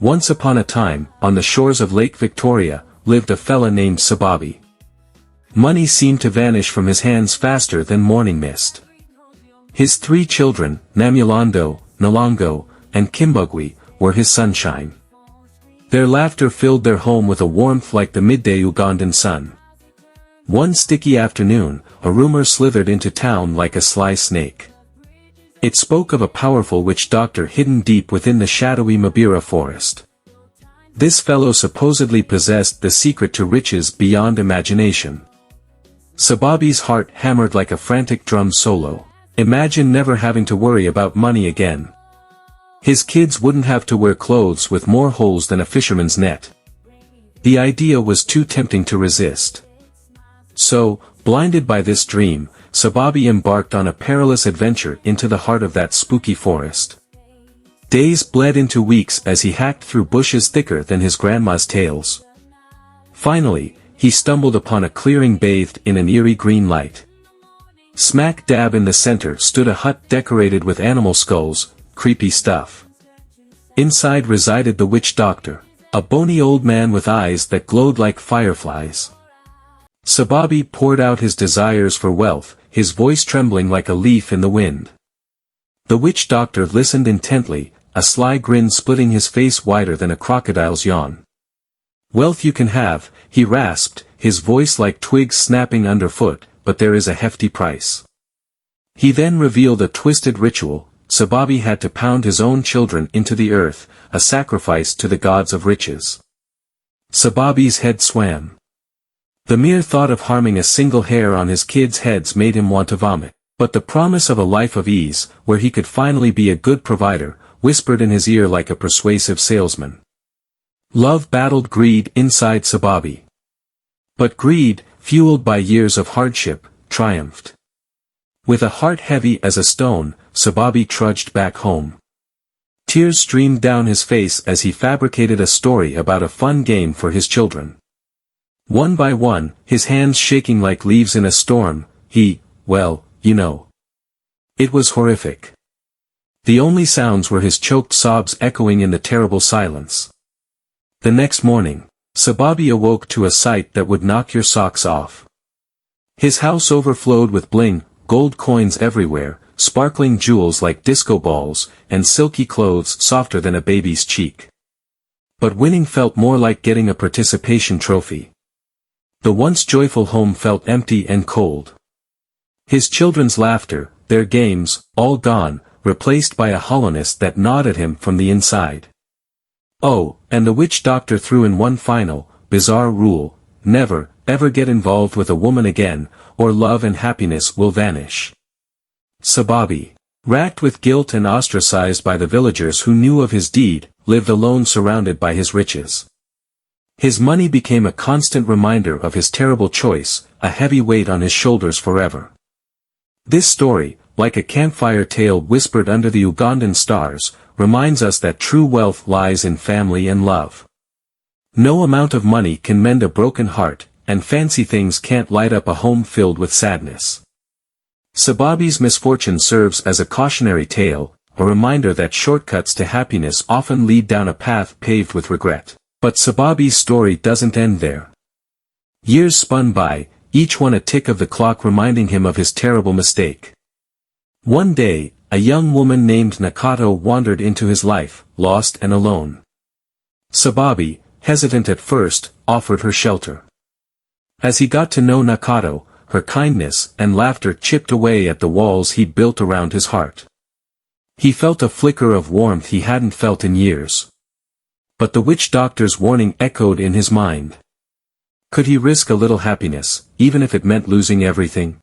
Once upon a time, on the shores of Lake Victoria, lived a fella named Ssebabi. Money seemed to vanish from his hands faster than morning mist. His 3 children, Namulando, Nalongo, and Kimbugwe, were his sunshine. Their laughter filled their home with a warmth like the midday Ugandan sun. One sticky afternoon, a rumor slithered into town like a sly snake. It spoke of a powerful witch doctor hidden deep within the shadowy Mabira forest. This fellow supposedly possessed the secret to riches beyond imagination. Ssebabi's heart hammered like a frantic drum solo. Imagine never having to worry about money again. His kids wouldn't have to wear clothes with more holes than a fisherman's net. The idea was too tempting to resist. So, blinded by this dream, Ssebabi embarked on a perilous adventure into the heart of that spooky forest. Days bled into weeks as he hacked through bushes thicker than his grandma's tails. Finally, he stumbled upon a clearing bathed in an eerie green light. Smack dab in the center stood a hut decorated with animal skulls, creepy stuff. Inside resided the witch doctor, a bony old man with eyes that glowed like fireflies. Ssebabi poured out his desires for wealth, his voice trembling like a leaf in the wind. The witch doctor listened intently, a sly grin splitting his face wider than a crocodile's yawn. "Wealth you can have," he rasped, his voice like twigs snapping underfoot, "but there is a hefty price." He then revealed a twisted ritual. Ssebabi had to pound his own children into the earth, a sacrifice to the gods of riches. Ssebabi's head swam. The mere thought of harming a single hair on his kids' heads made him want to vomit. But the promise of a life of ease, where he could finally be a good provider, whispered in his ear like a persuasive salesman. Love battled greed inside Ssebabi. But greed, fueled by years of hardship, triumphed. With a heart heavy as a stone, Ssebabi trudged back home. Tears streamed down his face as he fabricated a story about a fun game for his children. One by one, his hands shaking like leaves in a storm, well, you know. It was horrific. The only sounds were his choked sobs echoing in the terrible silence. The next morning, Ssebabi awoke to a sight that would knock your socks off. His house overflowed with bling, gold coins everywhere, sparkling jewels like disco balls, and silky clothes softer than a baby's cheek. But winning felt more like getting a participation trophy. The once joyful home felt empty and cold. His children's laughter, their games, all gone, replaced by a hollowness that gnawed at him from the inside. Oh, and the witch doctor threw in one final, bizarre rule: never, ever get involved with a woman again, or love and happiness will vanish. Ssebabi, racked with guilt and ostracized by the villagers who knew of his deed, lived alone surrounded by his riches. His money became a constant reminder of his terrible choice, a heavy weight on his shoulders forever. This story, like a campfire tale whispered under the Ugandan stars, reminds us that true wealth lies in family and love. No amount of money can mend a broken heart, and fancy things can't light up a home filled with sadness. Ssebabi's misfortune serves as a cautionary tale, a reminder that shortcuts to happiness often lead down a path paved with regret. But Ssebabi's story doesn't end there. Years spun by, each one a tick of the clock reminding him of his terrible mistake. One day, a young woman named Nakato wandered into his life, lost and alone. Ssebabi, hesitant at first, offered her shelter. As he got to know Nakato, her kindness and laughter chipped away at the walls he'd built around his heart. He felt a flicker of warmth he hadn't felt in years. But the witch doctor's warning echoed in his mind. Could he risk a little happiness, even if it meant losing everything?